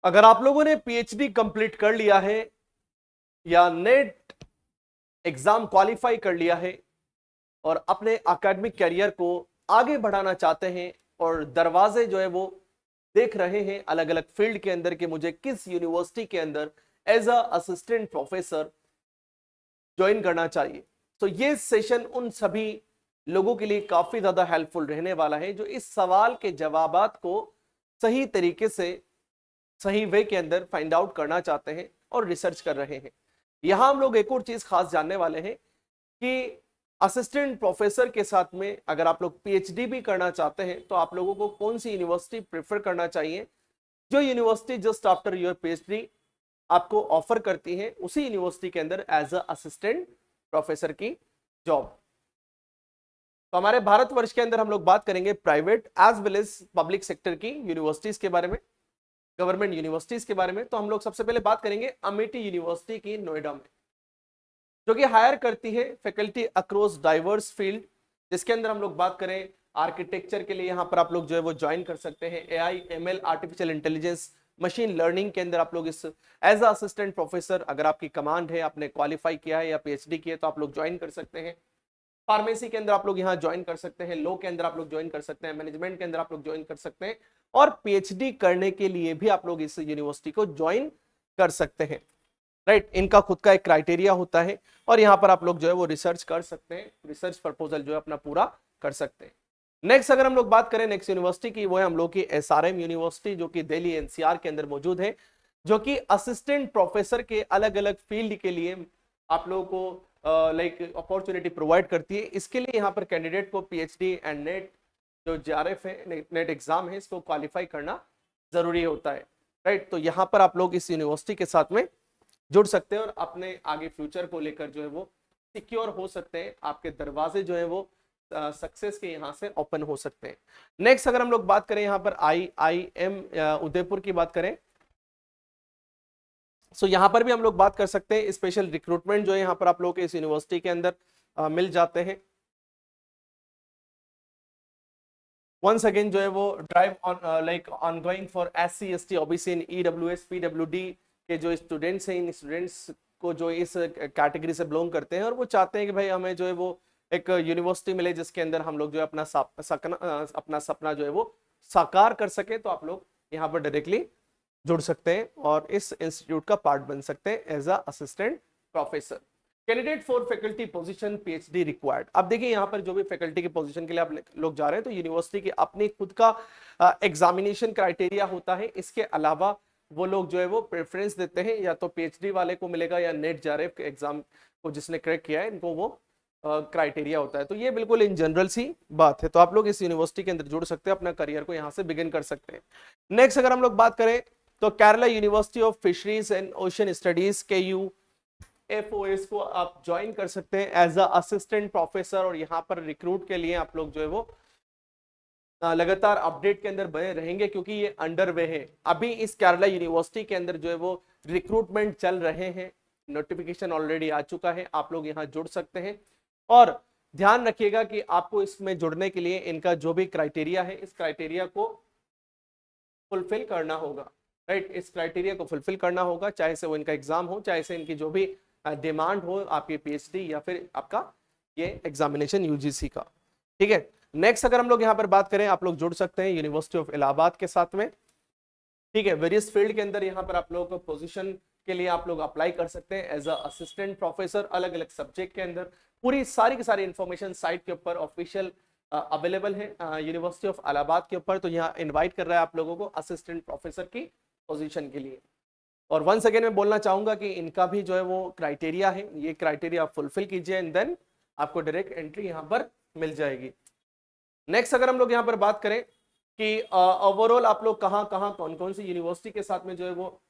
अगर आप लोगों ने पीएचडी कंप्लीट कर लिया है या नेट एग्जाम क्वालिफाई कर लिया है और अपने एकेडमिक करियर को आगे बढ़ाना चाहते हैं और दरवाजे जो है वो देख रहे हैं अलग अलग फील्ड के अंदर कि मुझे किस यूनिवर्सिटी के अंदर as a assistant professor join करना चाहिए, तो ये सेशन उन सभी लोगों के लिए काफी ज्यादा हेल्पफुल रहने वाला है जो इस सवाल के जवाबात को सही तरीके से सही वे के अंदर फाइंड आउट करना चाहते हैं और रिसर्च कर रहे हैं। यहां हम लोग एक और चीज खास जानने वाले हैं कि असिस्टेंट प्रोफेसर के साथ में अगर आप लोग पीएचडी भी करना चाहते हैं तो आप लोगों को कौन सी यूनिवर्सिटी प्रेफर करना चाहिए। जो university just after your PhD आपको ऑफर करती है उसी यूनिवर्सिटी के अंदर एज अ असिस्टेंट प्रोफेसर की जॉब। तो हमारे भारतवर्ष के अंदर हम लोग बात करेंगे private as well as public sector की यूनिवर्सिटीज के बारे में, गवर्नमेंट यूनिवर्सिटीज के बारे में। तो हम लोग सबसे पहले बात करेंगे अमेठी यूनिवर्सिटी की नोएडा में, जो कि हायर करती है फैकल्टी अक्रॉस डाइवर्स फील्ड, जिसके अंदर हम लोग बात करें आर्किटेक्चर के लिए यहाँ पर आप लोग जो है वो ज्वाइन कर सकते हैं। AI ML artificial intelligence machine learning के अंदर आप लोग इस एज अ असिस्टेंट प्रोफेसर अगर आपकी कमांड है, आपने क्वालिफाई किया है या पीएचडी किया है तो आप लोग ज्वाइन कर सकते हैं। फार्मेसी के अंदर आप लोग यहाँ ज्वाइन कर सकते हैं, लॉ के अंदर आप लोग ज्वाइन कर सकते हैं, मैनेजमेंट के अंदर आप लोग ज्वाइन कर सकते हैं और पीएचडी करने के लिए भी आप लोग इस यूनिवर्सिटी को ज्वाइन कर सकते हैं। राइट, इनका खुद का एक क्राइटेरिया होता है और यहाँ पर आप लोग जो है वो रिसर्च कर सकते हैं, रिसर्च प्रपोजल जो है अपना पूरा कर सकते हैं। नेक्स्ट अगर हम लोग बात करें नेक्स्ट यूनिवर्सिटी की, वो है हम लोग की एसआरएम यूनिवर्सिटी, जो कि दिल्ली एनसीआर के अंदर मौजूद है, जो कि असिस्टेंट प्रोफेसर के अलग अलग फील्ड के लिए आप लोगों को लाइक अपॉर्चुनिटी प्रोवाइड करती है। इसके लिए यहाँ पर कैंडिडेट को पीएचडी एंड नेट जो जेआरएफ है, नेट एग्जाम है, इसको क्वालिफाई करना जरूरी होता है। राइट, तो यहाँ पर आप लोग इस यूनिवर्सिटी के साथ में जुड़ सकते हैं और अपने आगे फ्यूचर को लेकर जो है वो सिक्योर हो सकते हैं। आपके दरवाजे जो है वो सक्सेस के यहाँ से ओपन हो सकते हैं। नेक्स्ट अगर हम लोग बात करें यहाँ पर IIM उदयपुर की बात करें, सो यहाँ पर भी हम लोग बात कर सकते हैं। स्पेशल रिक्रूटमेंट जो है यहाँ पर आप लोग इस यूनिवर्सिटी के अंदर मिल जाते हैं। वंस अगेन जो है वो drive on like ongoing for SC ST OBC in EWS PWD के जो स्टूडेंट्स हैं, इन स्टूडेंट्स को जो इस कैटेगरी से बिलोंग करते हैं और वो चाहते हैं कि भाई हमें जो है वो एक यूनिवर्सिटी मिले जिसके अंदर हम लोग जो है अपना सपना जो है वो साकार कर सके, तो आप लोग यहाँ पर डायरेक्टली जुड़ सकते हैं और इस इंस्टीट्यूट का पार्ट बन सकते हैं as a assistant professor. Candidate for faculty position PhD required. अब देखिए यहाँ पर जो भी फैकल्टी की पोजीशन के लिए आप लोग जा रहे हैं तो यूनिवर्सिटी की अपनी खुद का एग्जामिनेशन क्राइटेरिया होता है। इसके अलावा वो लोग जो है वो प्रेफरेंस देते हैं, या तो पीएचडी वाले को मिलेगा या नेट जेआरएफ के एग्जाम को जिसने क्रैक किया है इनको वो क्राइटेरिया होता है। तो ये बिल्कुल इन जनरल सी बात है। तो आप लोग इस यूनिवर्सिटी के अंदर जुड़ सकते हैं, अपना करियर को यहाँ से बिगिन कर सकते हैं। नेक्स्ट अगर हम लोग बात करें तो Kerala university of fisheries and ocean studies KUFOS को आप ज्वाइन कर सकते हैं एज अ असिस्टेंट प्रोफेसर और यहाँ पर रिक्रूट के लिए आप लोग जो है वो लगातार अपडेट के अंदर बने रहेंगे क्योंकि ये अंडर वे है। अभी इस केरला यूनिवर्सिटी के अंदर जो है वो रिक्रूटमेंट चल रहे हैं, नोटिफिकेशन ऑलरेडी आ चुका है, आप लोग यहाँ जुड़ सकते हैं। और ध्यान रखिएगा कि आपको इसमें जुड़ने के लिए इनका जो भी क्राइटेरिया है इस क्राइटेरिया को फुलफिल करना होगा। राइट, इस क्राइटेरिया को फुलफिल करना होगा, चाहे से वो इनका एग्जाम हो, चाहे से इनकी जो भी डिमांड हो आपकी पीएचडी या फिर आपका ये एग्जामिनेशन यूजीसी का। ठीक है, नेक्स्ट अगर हम लोग यहाँ पर बात करें आप लोग जुड़ सकते हैं यूनिवर्सिटी ऑफ इलाहाबाद के साथ में। ठीक है, वेरियस फील्ड के अंदर यहाँ पर आप लोगों को पोजीशन के लिए आप लोग अप्लाई कर सकते हैं एज अ असिस्टेंट प्रोफेसर अलग अलग सब्जेक्ट के अंदर। पूरी सारी की सारी इंफॉर्मेशन साइट के ऊपर ऑफिशियल अवेलेबल है यूनिवर्सिटी ऑफ इलाहाबाद के ऊपर। तो यहाँ इन्वाइट कर रहा है आप लोगों को असिस्टेंट प्रोफेसर की पोजीशन के लिए। और वंस अगेन मैं बोलना चाहूंगा कि इनका भी जो है वो क्राइटेरिया है, ये क्राइटेरिया आप फुलफिल कीजिए एंड देन आपको डायरेक्ट एंट्री यहाँ पर मिल जाएगी। नेक्स्ट अगर हम लोग यहाँ पर बात करें कि ओवरऑल आप लोग कहाँ कहाँ कौन कौन सी यूनिवर्सिटी के साथ में जो है वो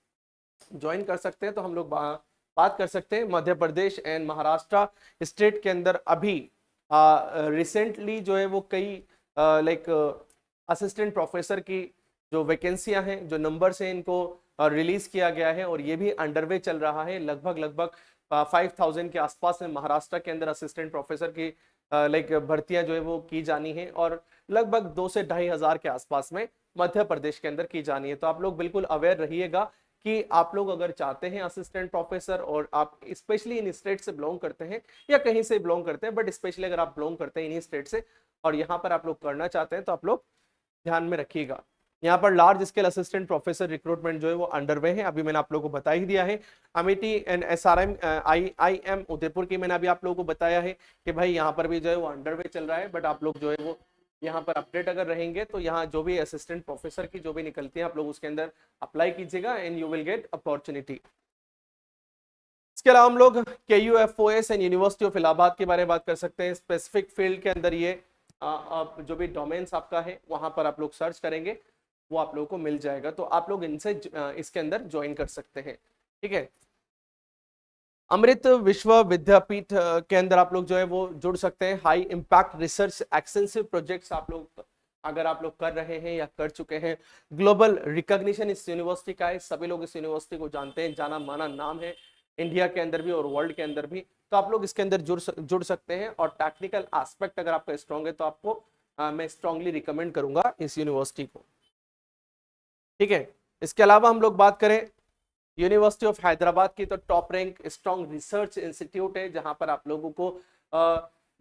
ज्वाइन कर सकते हैं, तो हम लोग बात कर सकते हैं मध्य प्रदेश एंड महाराष्ट्र स्टेट के अंदर अभी रिसेंटली जो है वो कई लाइक असिस्टेंट प्रोफेसर की जो वैकेंसियां हैं, जो नंबर्स हैं, इनको रिलीज किया गया है और ये भी अंडरवे चल रहा है। लगभग 5000 के आसपास में महाराष्ट्र के अंदर असिस्टेंट प्रोफेसर की लाइक भर्तियां जो है वो की जानी है और लगभग 2 से 2500 के आसपास में मध्य प्रदेश के अंदर की जानी है। तो आप लोग बिल्कुल अवेयर रहिएगा कि आप लोग अगर चाहते हैं असिस्टेंट प्रोफेसर और आप स्पेशली इन स्टेट से बिलोंग करते हैं या कहीं से बिलोंग करते हैं, बट स्पेशली अगर आप बिलोंग करते हैं इन्हीं स्टेट से और यहाँ पर आप लोग करना चाहते हैं तो आप लोग ध्यान में रखिएगा। यहाँ पर large scale assistant professor recruitment जो है वो अंडरवे है, अभी मैंने आप लोगों को बता ही दिया है। Amethi and SRM IIM Udaipur की मैंने अभी आप लोगों को बताया है कि भाई यहाँ पर भी जो है वो अंडरवे चल रहा है, बट आप लोग जो है वो यहाँ पर अपडेट अगर रहेंगे तो यहाँ जो भी असिस्टेंट प्रोफेसर की जो भी निकलती है आप लोग उसके अंदर अप्लाई कीजिएगा and you will get opportunity. इसके अलावा हम लोग KUFOS and university of Allahabad के बारे में बात कर सकते हैं। स्पेसिफिक फील्ड के अंदर ये जो भी डोमेन्स आपका है वहां पर आप लोग सर्च करेंगे वो आप लोगों को मिल जाएगा, तो आप लोग इनसे इसके अंदर ज्वाइन कर सकते हैं। ठीक है, अमृत विश्व विद्यापीठ के अंदर आप लोग जो है वो जुड़ सकते हैं। High impact research extensive projects आप लोग अगर आप लोग कर रहे हैं या कर चुके हैं, ग्लोबल रिकॉग्निशन इस यूनिवर्सिटी का है, सभी लोग इस यूनिवर्सिटी को जानते हैं, जाना माना नाम है इंडिया के अंदर भी और वर्ल्ड के अंदर भी। तो आप लोग इसके अंदर जुड़ सकते हैं और टेक्निकल एस्पेक्ट अगर आपका स्ट्रांग है तो आपको मैं स्ट्रांगली रिकमेंड करूंगा इस यूनिवर्सिटी को। ठीक है, इसके अलावा हम लोग बात करें यूनिवर्सिटी ऑफ हैदराबाद की, तो top rank strong research institute है जहां पर आप लोगों को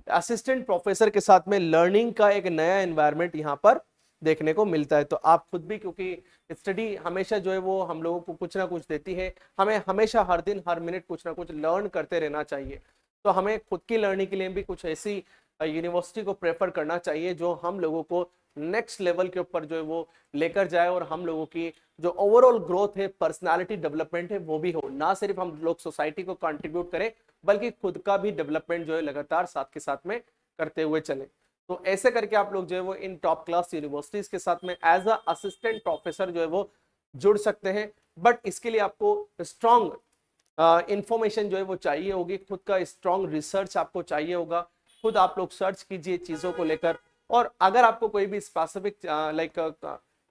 असिस्टेंट प्रोफेसर के साथ में लर्निंग का एक नया एनवायरनमेंट यहाँ पर देखने को मिलता है। तो आप खुद भी, क्योंकि स्टडी हमेशा जो है वो हम लोगों को कुछ ना कुछ देती है, हमें हमेशा हर दिन हर मिनट कुछ ना कुछ लर्न करते रहना चाहिए। तो हमें खुद की लर्निंग के लिए भी कुछ ऐसी यूनिवर्सिटी को प्रेफर करना चाहिए जो हम लोगों को नेक्स्ट लेवल के ऊपर जो है वो लेकर जाए और हम लोगों की जो ओवरऑल ग्रोथ है, पर्सनालिटी डेवलपमेंट है, वो भी हो। ना सिर्फ हम लोग सोसाइटी को कंट्रीब्यूट करें बल्कि खुद का भी डेवलपमेंट जो है लगातार साथ के साथ में करते हुए चले। तो ऐसे करके आप लोग जो है वो इन टॉप क्लास यूनिवर्सिटीज के साथ में एज अ असिस्टेंट प्रोफेसर जो है वो जुड़ सकते हैं। बट इसके लिए आपको स्ट्रॉन्ग इंफॉर्मेशन जो है वो चाहिए होगी, खुद का स्ट्रॉन्ग रिसर्च आपको चाहिए होगा, खुद आप लोग सर्च कीजिए चीजों को लेकर। और अगर आपको कोई भी स्पेसिफिक लाइक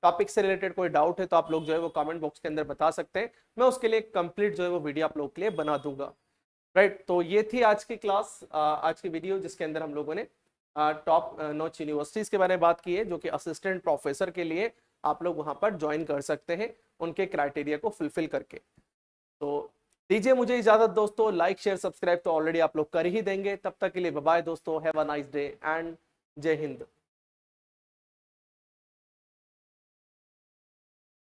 टॉपिक से रिलेटेड कोई डाउट है तो आप लोग जो है वो कमेंट बॉक्स के अंदर बता सकते हैं, मैं उसके लिए कंप्लीट जो है वो वीडियो आप लोग के लिए बना दूंगा। राइट, तो ये थी आज की क्लास, आज की वीडियो जिसके अंदर हम लोगों ने टॉप नॉच यूनिवर्सिटीज के बारे में बात की है जो कि असिस्टेंट प्रोफेसर के लिए आप लोग वहां पर ज्वाइन कर सकते हैं उनके क्राइटेरिया को फुलफिल करके। तो दीजिए मुझे इजाजत दोस्तों, लाइक शेयर सब्सक्राइब तो ऑलरेडी आप लोग कर ही देंगे। तब तक के लिए बाय बाय दोस्तों, have a nice day and जय हिंद।